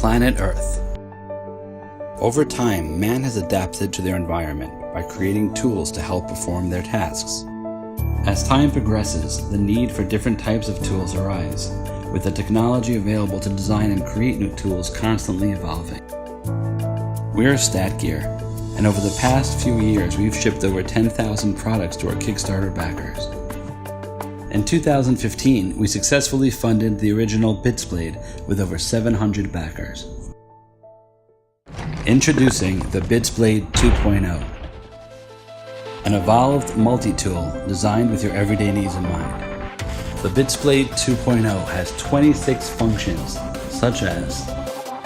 planet Earth. Over time, man has adapted to their environment by creating tools to help perform their tasks. As time progresses, the need for different types of tools arise, with the technology available to design and create new tools constantly evolving. We're StatGear, and over the past few years we've shipped over 10,000 products to our Kickstarter backers. In 2015, we successfully funded the original BitzBlade with over 700 backers. Introducing the BitzBlade 2.0, an evolved multi-tool designed with your everyday needs in mind. The BitzBlade 2.0 has 26 functions, such as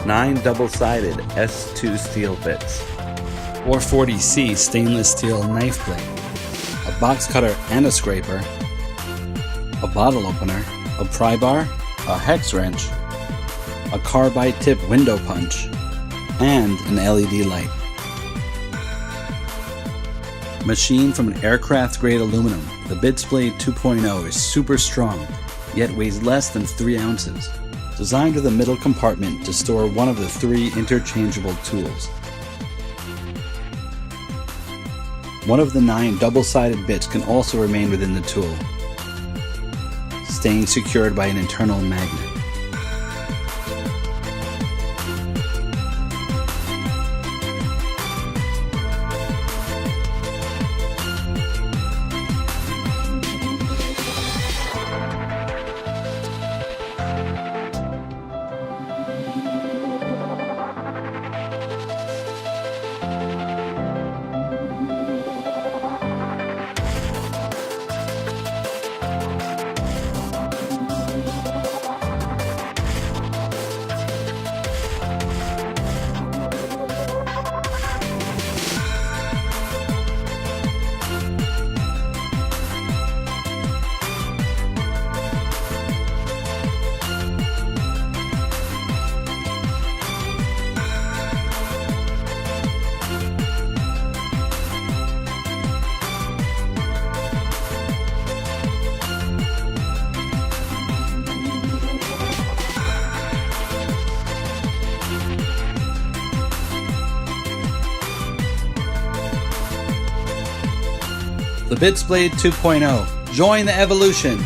9 double-sided S2 steel bits, 440C stainless steel knife blade, a box cutter and a scraper, a bottle opener, a pry bar, a hex wrench, a carbide tip window punch, and an LED light. Machined from an aircraft-grade aluminum, the BitzBlade 2.0 is super strong, yet weighs less than 3 ounces. Designed with a middle compartment to store one of the 3 interchangeable tools. One of the 9 double-sided bits can also remain within the tool, staying secured by an internal magnet. The BitzBlade 2.0. Join the evolution!